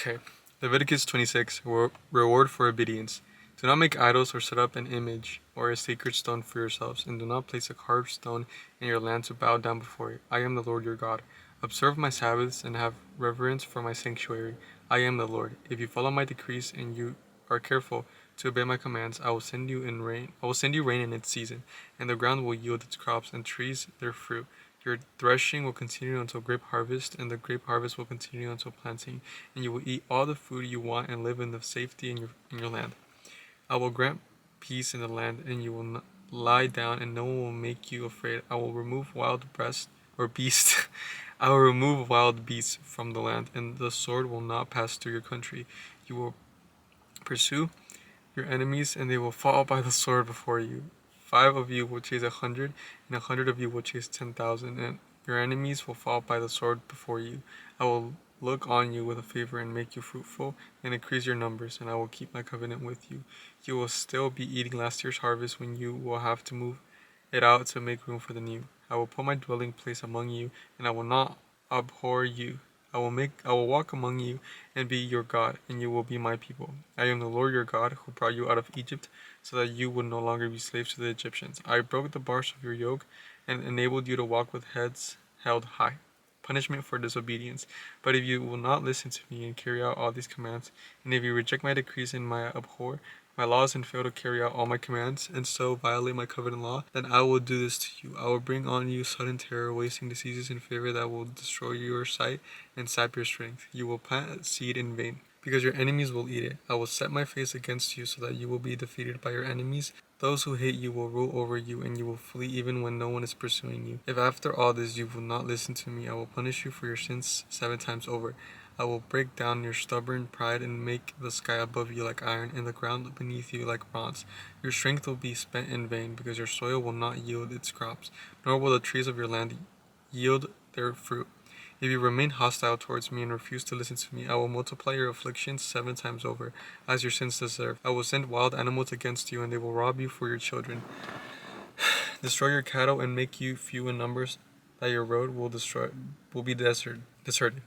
Okay. Leviticus 26, reward for obedience. Do not make idols or set up an image or a sacred stone for yourselves, and do not place a carved stone in your land to bow down before it. I am the Lord your God. Observe my Sabbaths and have reverence for my sanctuary. I am the Lord. If you follow my decrees and you are careful to obey my commands, I will send you rain. I will send you rain in its season, and the ground will yield its crops and trees their fruit. Your threshing will continue until grape harvest, and the grape harvest will continue until planting, and you will eat all the food you want and live in the safety in your land. I will grant peace in the land, and you will not lie down, and no one will make you afraid. I will remove wild breast or beast. I will remove wild beasts from the land, and the sword will not pass through your country. You will pursue your enemies, and they will fall by the sword before you. 5 of you will chase 100, and 100 of you will chase 10,000, and your enemies will fall by the sword before you. I will look on you with a favor and make you fruitful and increase your numbers, and I will keep my covenant with you. You will still be eating last year's harvest when you will have to move it out to make room for the new. I will put my dwelling place among you, and I will not abhor you. I will walk among you and be your God, and you will be my people. I am the Lord your God who brought you out of Egypt so that you would no longer be slaves to the Egyptians. I broke the bars of your yoke and enabled you to walk with heads held high. Punishment for disobedience. But if you will not listen to me and carry out all these commands, and if you reject my decrees and my abhor my laws and fail to carry out all my commands, and so violate my covenant law, then I will do this to you. I will bring on you sudden terror, wasting diseases and fever that will destroy your sight and sap your strength. You will plant seed in vain, because your enemies will eat it. I will set my face against you so that you will be defeated by your enemies. Those who hate you will rule over you, and you will flee even when no one is pursuing you. If after all this you will not listen to me, I will punish you for your sins 7 times over. I will break down your stubborn pride and make the sky above you like iron and the ground beneath you like bronze. Your strength will be spent in vain, because your soil will not yield its crops, nor will the trees of your land yield their fruit. If you remain hostile towards me and refuse to listen to me, I will multiply your afflictions 7 times over, as your sins deserve. I will send wild animals against you, and they will rob you for your children, destroy your cattle, and make you few in numbers, that your road will be deserted.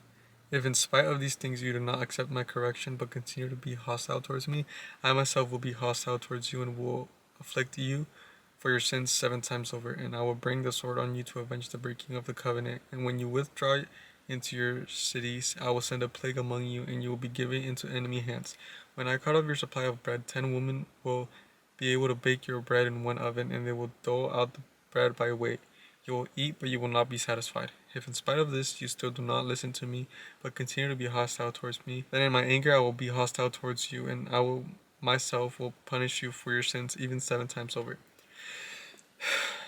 If in spite of these things you do not accept my correction, but continue to be hostile towards me, I myself will be hostile towards you and will afflict you for your sins 7 times over, and I will bring the sword on you to avenge the breaking of the covenant. And when you withdraw into your cities, I will send a plague among you, and you will be given into enemy hands. When I cut off your supply of bread, 10 women will be able to bake your bread in one oven, and they will dole out the bread by weight. You will eat, but you will not be satisfied. If in spite of this you still do not listen to me, but continue to be hostile towards me, then in my anger I will be hostile towards you, and I will myself will punish you for your sins even 7 times over.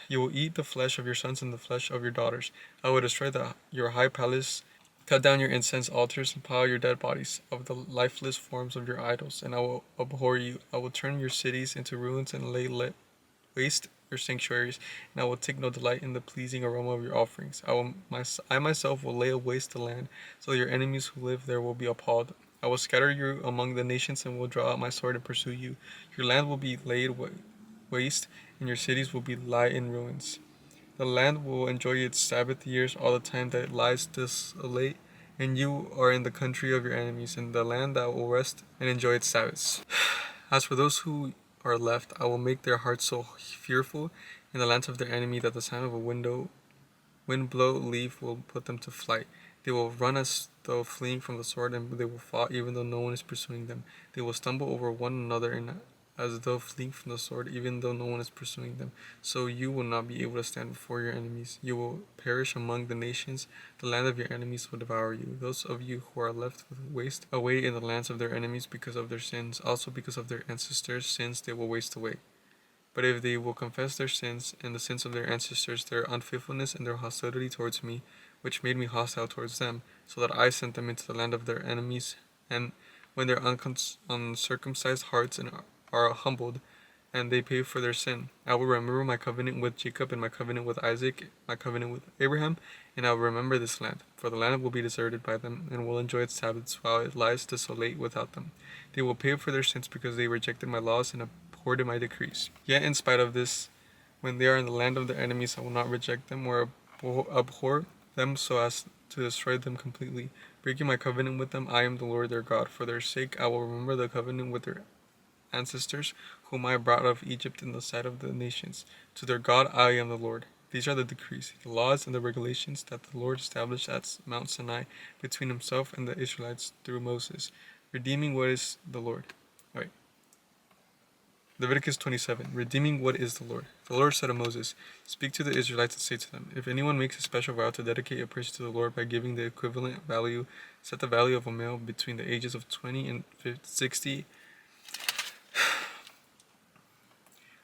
You will eat the flesh of your sons and the flesh of your daughters. I will destroy your high palace, cut down your incense altars, and pile your dead bodies of the lifeless forms of your idols, and I will abhor you. I will turn your cities into ruins and waste your sanctuaries, and I will take no delight in the pleasing aroma of your offerings. I myself will lay waste the land, so your enemies who live there will be appalled. I will scatter you among the nations and will draw out my sword and pursue you. Your land will be laid waste, and your cities will lie in ruins. The land will enjoy its Sabbath years all the time that it lies desolate, and you are in the country of your enemies, in the land that will rest and enjoy its Sabbaths. As for those who are left, I will make their hearts so fearful in the lands of their enemy that the sound of a wind blow leaf will put them to flight. They will run as though fleeing from the sword, and they will fall even though no one is pursuing them. They will stumble over one another as though fleeing from the sword, even though no one is pursuing them. So you will not be able to stand before your enemies. You will perish among the nations. The land of your enemies will devour you. Those of you who are left with waste away in the lands of their enemies because of their sins, also because of their ancestors' sins, they will waste away. But if they will confess their sins and the sins of their ancestors, their unfaithfulness and their hostility towards me, which made me hostile towards them, so that I sent them into the land of their enemies, and when their uncircumcised hearts are humbled, and they pay for their sin, I will remember my covenant with Jacob and my covenant with Isaac, my covenant with Abraham, and I will remember this land, for the land will be deserted by them, and will enjoy its Sabbaths while it lies desolate without them. They will pay for their sins because they rejected my laws and abhorred my decrees. Yet in spite of this, when they are in the land of their enemies, I will not reject them or abhor them so as to destroy them completely, breaking my covenant with them. I am the Lord their God. For their sake I will remember the covenant with their ancestors, whom I brought out of Egypt in the sight of the nations. To their God I am the Lord. These are the decrees, the laws, and the regulations that the Lord established at Mount Sinai between himself and the Israelites through Moses, redeeming what is the Lord. All right. Leviticus 27, redeeming what is the Lord. The Lord said to Moses, speak to the Israelites and say to them, if anyone makes a special vow to dedicate a person to the Lord by giving the equivalent value, set the value of a male between the ages of 20 and 60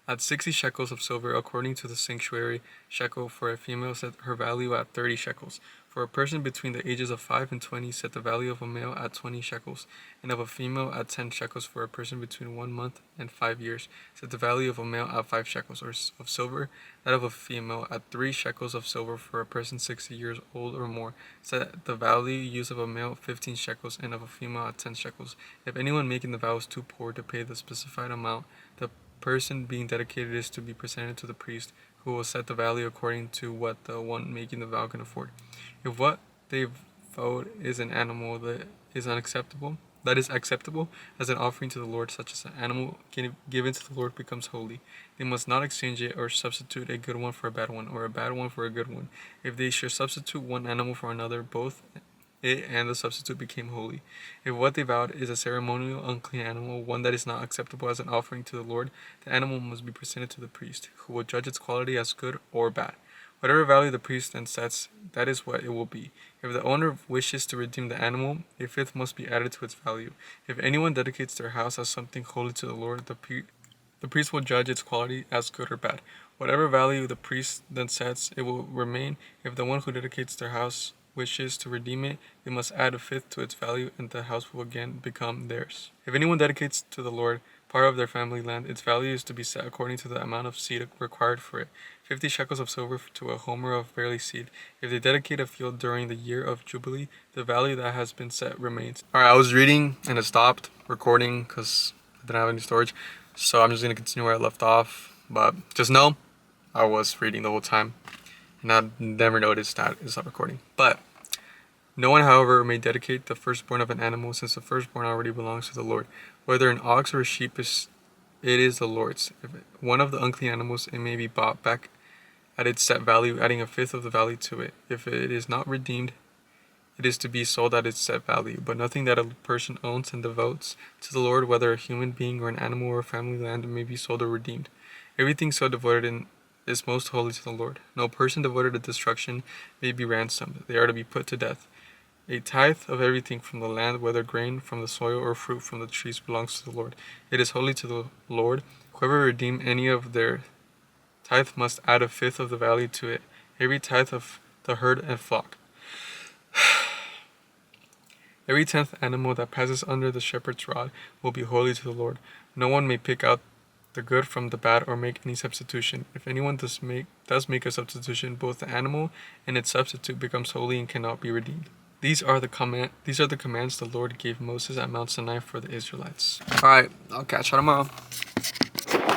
at 60 shekels of silver, according to the sanctuary shekel. For a female, set her value at 30 shekels. For a person between the ages of 5 and 20, set the value of a male at 20 shekels, and of a female at 10 shekels. For a person between 1 month and 5 years, set the value of a male at 5 shekels of silver, that of a female at 3 shekels of silver. For a person 60 years old or more, set the value used of a male 15 shekels, and of a female at 10 shekels. If anyone making the vow is too poor to pay the specified amount, the person being dedicated is to be presented to the priest, who will set the value according to what the one making the vow can afford. If what they vowed is an animal that is acceptable as an offering to the Lord, such as an animal given to the Lord becomes holy, they must not exchange it or substitute a good one for a bad one, or a bad one for a good one. If they should substitute one animal for another, both it and the substitute became holy. If what they vowed is a ceremonial unclean animal, one that is not acceptable as an offering to the Lord, the animal must be presented to the priest, who will judge its quality as good or bad. Whatever value the priest then sets, that is what it will be. If the owner wishes to redeem the animal, a fifth must be added to its value. If anyone dedicates their house as something holy to the Lord, the priest will judge its quality as good or bad. Whatever value the priest then sets, it will remain. If the one who dedicates their house wishes to redeem it, they must add a fifth to its value, and the house will again become theirs. If anyone dedicates to the Lord part of their family land, its value is to be set according to the amount of seed required for it, 50 shekels of silver to a homer of barley seed. If they dedicate a field during the year of Jubilee, the value that has been set remains. Alright, I was reading and it stopped recording because I didn't have any storage, so I'm just going to continue where I left off, but just know I was reading the whole time. And I never noticed that it stopped recording. But no one, however, may dedicate the firstborn of an animal, since the firstborn already belongs to the Lord. Whether an ox or a sheep, it is the Lord's. If one of the unclean animals, it may be bought back at its set value, adding a fifth of the value to it. If it is not redeemed, it is to be sold at its set value. But nothing that a person owns and devotes to the Lord, whether a human being or an animal or family land, may be sold or redeemed. Everything so devoted is most holy to the Lord. No person devoted to destruction may be ransomed. They are to be put to death. A tithe of everything from the land, whether grain from the soil or fruit from the trees, belongs to the Lord. It is holy to the Lord. Whoever redeem any of their tithe must add a fifth of the value to it, every tithe of the herd and flock. Every 10th animal that passes under the shepherd's rod will be holy to the Lord. No one may pick out the good from the bad or make any substitution. If anyone does make a substitution, both the animal and its substitute becomes holy and cannot be redeemed. These are the commands the Lord gave Moses at Mount Sinai for the Israelites. Alright, I'll catch you tomorrow.